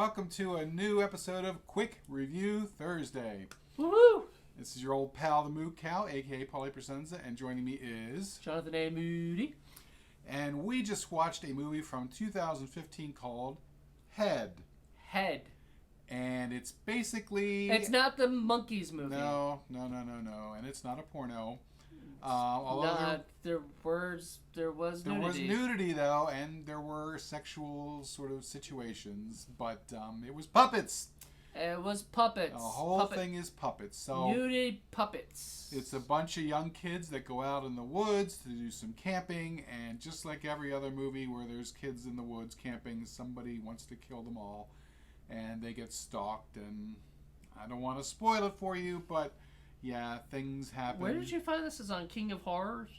welcome to a new episode of Quick Review Thursday. Woohoo! This is your old pal, the Moo Cow, aka A Presenza, and joining me is Jonathan A. Moody. And we just watched a movie from 2015 called Head. And it's basically... It's not the Monkeys movie. No. And it's not a porno. There was nudity. There was nudity, though, and there were sexual sort of situations, but it was puppets. It was puppets. The whole thing is puppets. So nudity puppets. It's a bunch of young kids that go out in the woods to do some camping, and just like every other movie where there's kids in the woods camping, somebody wants to kill them all, and they get stalked, and I don't want to spoil it for you, but yeah, things happen. Where did you find this? Is on King of Horrors?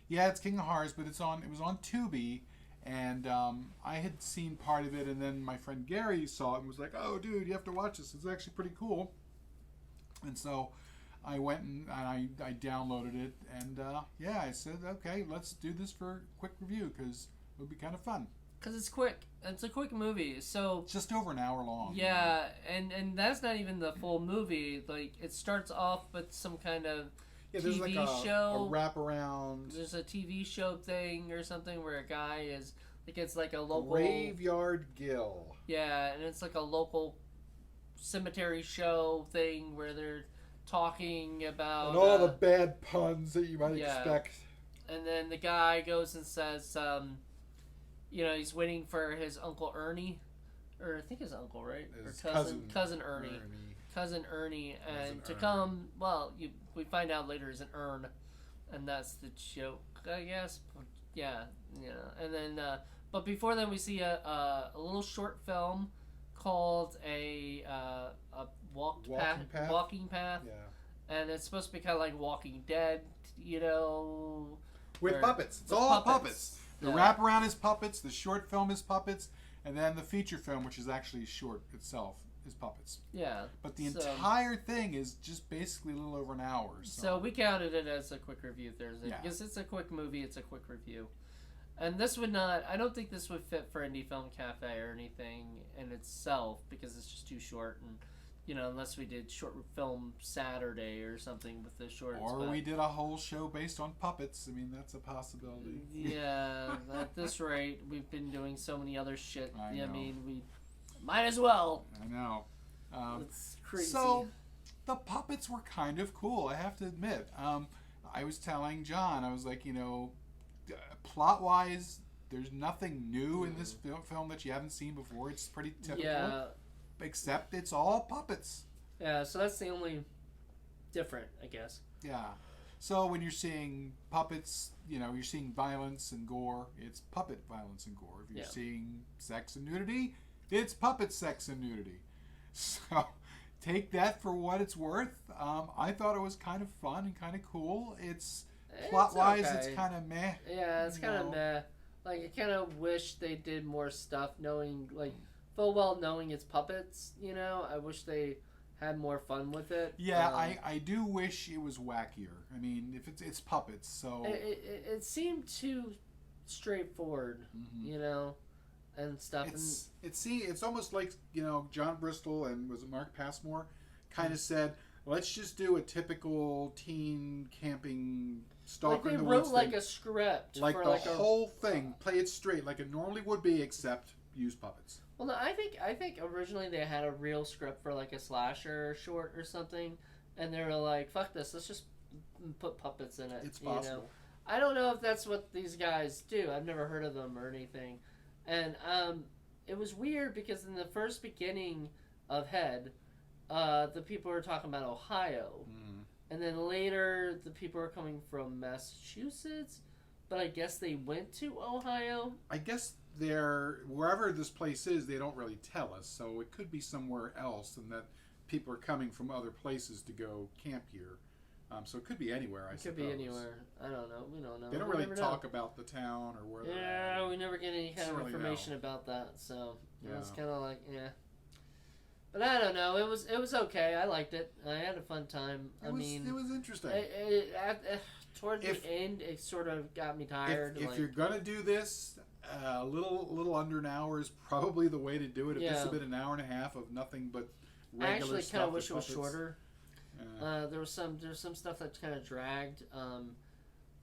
Yeah, it's King of Horrors, but it was on Tubi, and I had seen part of it, and then my friend Gary saw it and was like, "Oh, dude, you have to watch this. It's actually pretty cool." And so I went and I downloaded it, and yeah, I said, "Okay, let's do this for a quick review because it would be kind of fun." Because it's quick. It's a quick movie, so it's just over an hour long. Yeah, and that's not even the full movie. Like, it starts off with some kind of there's TV like show. A wraparound. There's a TV show thing or something where a guy is like, it's like a local Graveyard Gill. Yeah, and it's like a local cemetery show thing where they're talking about and all the bad puns that you might expect. And then the guy goes and says, he's waiting for his Uncle Ernie, or I think his uncle, right? His or cousin Ernie. Cousin Ernie, and to come, we find out later is an urn, and that's the joke, I guess. Yeah. And then, but before then, we see a little short film called a walking path. Yeah. And it's supposed to be kind of like Walking Dead, with puppets. It's all puppets. The wraparound is puppets. The short film is puppets, and then the feature film, which is actually short itself, is puppets. Yeah. But the entire thing is just basically a little over an hour. So we counted it as a quick review Thursday because it's a quick movie. It's a quick review, and this would not. I don't think this would fit for Indie Film Cafe or anything in itself because it's just too short and. Unless we did short film Saturday or something with the shorts. Or we did a whole show based on puppets. I mean, that's a possibility. Yeah, at this rate, we've been doing so many other shit. I know. I mean, we might as well. I know. It's crazy. So, the puppets were kind of cool, I have to admit. I was telling John, I was like, plot-wise, there's nothing new in this film that you haven't seen before. It's pretty typical. Yeah. Except it's all puppets. Yeah, so that's the only different, I guess. Yeah. So when you're seeing puppets, you're seeing violence and gore, it's puppet violence and gore. If you're seeing sex and nudity, it's puppet sex and nudity. So take that for what it's worth. I thought it was kind of fun and kind of cool. It's plot-wise, okay. It's kind of meh. Yeah, it's kind of meh. Like, I kind of wish they did more stuff knowing, full well knowing it's puppets, I wish they had more fun with it. Yeah, I do wish it was wackier. I mean, if it's puppets, so it seemed too straightforward, and stuff. It's almost like John Bristol and was it Mark Passmore kind of said, let's just do a typical teen camping stalker in the woods. They wrote a script, for the whole thing, play it straight like it normally would be, except use puppets. Well, no, I think originally they had a real script for a slasher short or something, and they were like, "Fuck this, let's just put puppets in it." It's possible. I don't know if that's what these guys do. I've never heard of them or anything, and it was weird because in the first beginning of Head, the people were talking about Ohio, and then later the people were coming from Massachusetts, but I guess they went to Ohio. I guess. Wherever this place is, they don't really tell us, so it could be somewhere else, and that people are coming from other places to go camp here. So it could be anywhere. I suppose. Could be anywhere. I don't know. We don't know. They don't really talk about the town or where. Yeah, we never get any kind of information about that. So it's kind of But I don't know. It was okay. I liked it. I had a fun time. It was interesting. Toward the end, it sort of got me tired. If you're gonna do this, A little under an hour is probably the way to do it. If this Yeah. had been an hour and a half of nothing but I regular actually stuff, kind of wish it was puppets, shorter. uh, There's some stuff that kind of dragged.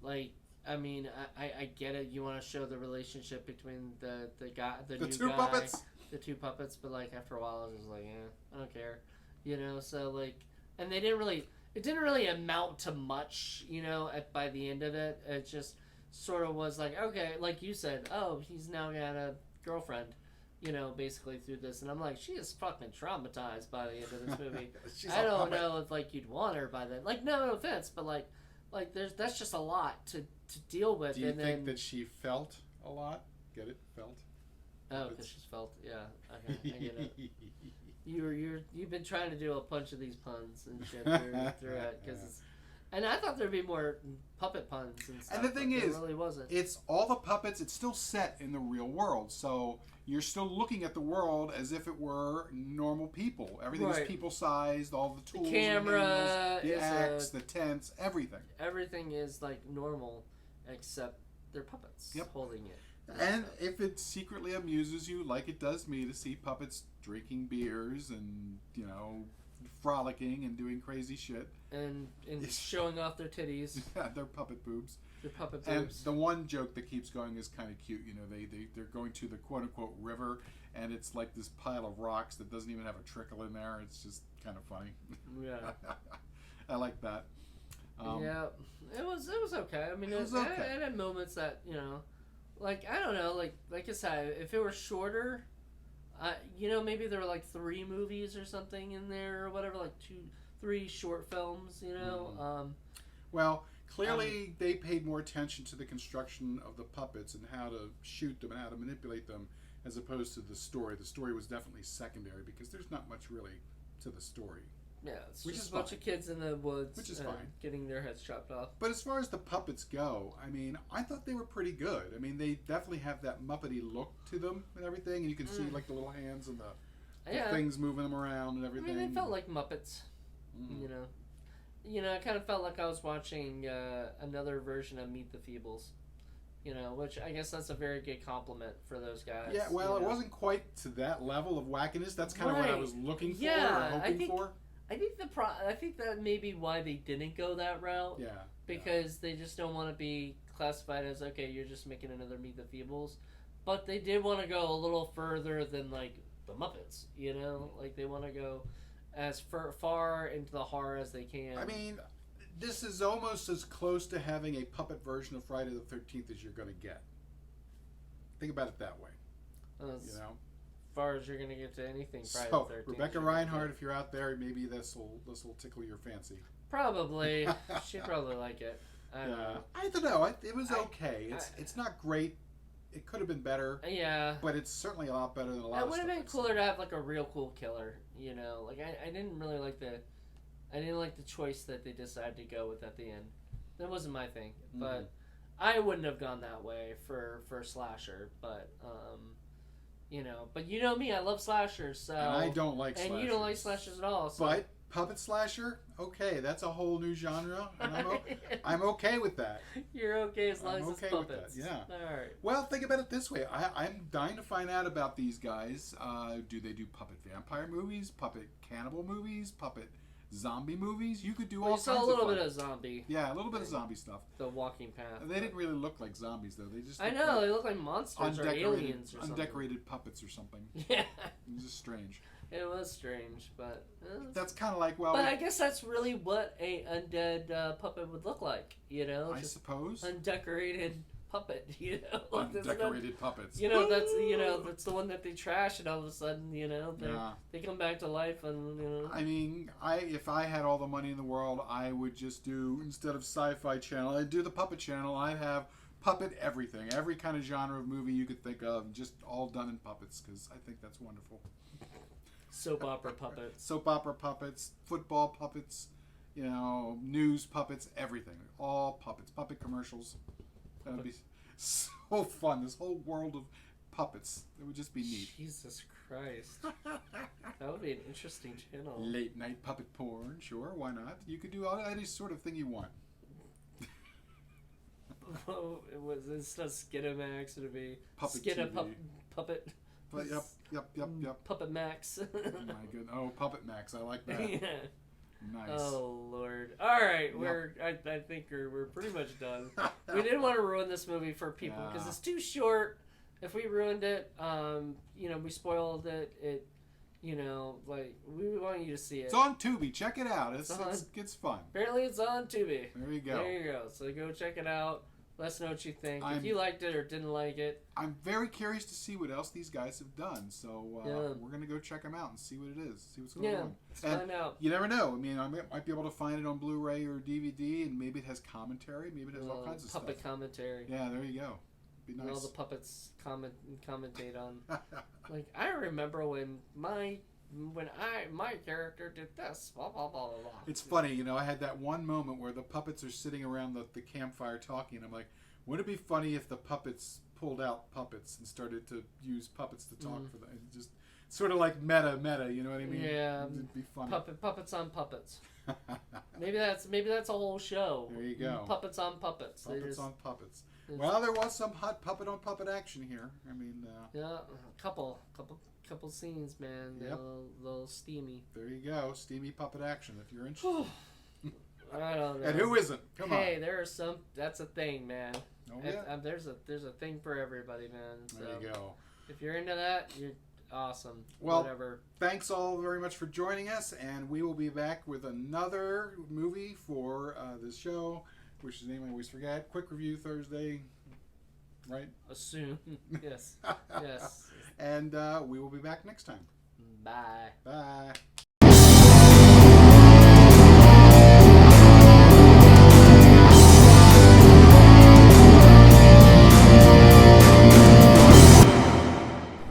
Like I mean, I get it. You want to show the relationship between the guy, the new two guy, puppets. the two puppets, but like after a while, I was just like, I don't care, you know. So like, and they didn't really. It didn't really amount to much, you know. By the end of it, it just sort of was like, okay, like you said, oh, he's now got a girlfriend, you know, basically through this, and I'm like, she is fucking traumatized by the end of this movie. I don't know if like you'd want her by then. Like, no offense, but like that's just a lot to deal with. Do you and think then, that she felt a lot? Get it? Felt? Oh, because she's felt. Yeah, okay, I get it. You've been trying to do a bunch of these puns and shit through it because it's. And I thought there'd be more puppet puns and stuff. And the thing is, there really wasn't. It's all the puppets. It's still set in the real world, so you're still looking at the world as if it were normal people. Everything's Right. people sized. All the tools, The camera and is the axe, the tents, everything. Everything is like normal, except they're puppets Yep. holding it. And if it secretly amuses you, like it does me, to see puppets drinking beers and frolicking and doing crazy shit, and showing off their titties, their puppet boobs. their puppet And boobs. the one joke that keeps going is kind of cute. They're going to the quote unquote river, and it's like this pile of rocks that doesn't even have a trickle in there. It's just kind of funny. Yeah. I like that. Yeah, it was okay. I mean, It was okay. it had moments that like I don't know, like I said, if it were shorter, maybe there were like 3 movies or something in there or whatever, like 3 short films, Well, clearly they paid more attention to the construction of the puppets and how to shoot them and how to manipulate them as opposed to the story. The story was definitely secondary because there's not much really to the story. Yeah, it's Which just is a bunch fine. of kids in the woods, Which is fine. getting their heads chopped off. But as far as the puppets go, I mean, I thought they were pretty good. I mean, they definitely have that Muppety look to them and everything, and you can see like the little hands and the things moving them around and I everything. mean, they felt like Muppets, I kind of felt like I was watching another version of Meet the Feebles, which I guess that's a very good compliment for those guys. Yeah, well, it wasn't quite to that level of wackiness. That's kind of what I was looking for or hoping for. I think that may be why they didn't go that route. Yeah. Because they just don't want to be classified as, okay, you're just making another Meet the Feebles. But they did want to go a little further than, like, the Muppets, Like, they want to go as far into the horror as they can. I mean, this is almost as close to having a puppet version of Friday the 13th as you're going to get. Think about it that way. As far as you're going to get to anything Friday So, the 13th. Rebecca Reinhardt, if you're out there, maybe this will tickle your fancy. Probably. She'd probably like it. I don't know. I don't know. It was okay. It's not great. It could have been better. Yeah. But it's certainly a lot better than a lot It of would stuff. have been cooler to have like a real cool killer, Like I didn't really like the choice that they decided to go with at the end. That wasn't my thing, but I wouldn't have gone that way for slasher. But but you know me, I love slashers. So And I don't like slashers. And you don't like slashers at all. So. But puppet slasher, okay, that's a whole new genre, and I'm okay with that. You're okay as long as okay it's with puppets. that, yeah. All right. Well, think about it this way. I'm dying to find out about these guys. Do they do puppet vampire movies, puppet cannibal movies, puppet zombie movies? You could do all kinds of You saw a little fun. bit of zombie. Yeah, a little bit of zombie stuff. The Walking Path. They didn't really look like zombies, though. They just I looked know, like they look like monsters or aliens or something. undecorated puppets or something. Yeah. It was just strange. It was strange, but... That's kind of like, well... But I guess that's really what a undead puppet would look like, I just suppose. Undecorated puppet, Undecorated puppets. That's the one that they trash, and all of a sudden, they come back to life, and I mean, if I had all the money in the world, I would just do, instead of Sci-Fi Channel, I'd do the Puppet Channel. I'd have puppet everything, every kind of genre of movie you could think of, just all done in puppets, because I think that's wonderful. Soap opera puppets. Soap opera puppets, football puppets, news puppets, everything. All puppets, puppet commercials. That would be so fun. This whole world of puppets. It would just be neat. Jesus Christ. That would be an interesting channel. Late night puppet porn, sure, why not? You could do any sort of thing you want. it was instead of Skinamax, it'd be Puppet Skinna TV. Puppet. But yep. Puppet Max. Oh my goodness. Oh, Puppet Max. I like that. Yeah. Nice. Oh Lord! All right, Yep. I think we're pretty much done. We didn't want to ruin this movie for people because Yeah. it's too short. If we ruined it, we spoiled it. Like we want you to see it. It's on Tubi. Check it out. It's fun. Apparently, it's on Tubi. There you go. There you go. So go check it out. Let us know what you think. I'm- If you liked it or didn't like it. I'm very curious to see what else these guys have done. So we're gonna go check them out and see what it is. See what's going on. Let's And find out. you never know. I mean, I might be able to find it on Blu-ray or DVD, and maybe it has commentary. Maybe it has all kinds of Puppet stuff. commentary. Yeah, there you go. Be And all nice. the puppets commentate on. Like I remember when my character did this. Blah blah blah blah blah. It's funny, I had that one moment where the puppets are sitting around the campfire talking, and I'm like, wouldn't it be funny if the puppets pulled out puppets and started to use puppets to talk for them? It just sort of like meta, you know what I mean? Yeah. It'd be funny. Puppets on puppets. Maybe that's a whole show. There you go. Puppets on puppets. Puppets on puppets. Well, there was some hot puppet on puppet action here. I mean, yeah, a couple scenes, man. Yep. A little steamy. there you go. Steamy puppet action if you're interested. I don't know. And who isn't? Come on. Hey, there are some. That's a thing, man. Oh, yeah. There's a thing for everybody, man. So There you go. if you're into that, you're awesome. Well, Whatever. Thanks all very much for joining us, and we will be back with another movie for this show, which is the name I always forget. Quick Review Thursday, right? Assume. Yes. Yes. And we will be back next time. Bye. Bye.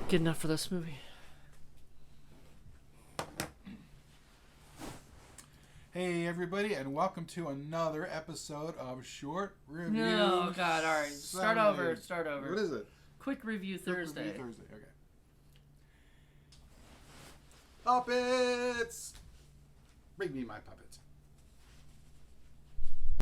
Good enough for this movie. Hey everybody, and welcome to another episode of Short Review. No, God, all right. Start over. What is it? Quick Review Thursday. Quick Review Thursday. Okay. Puppets. Bring me my puppets.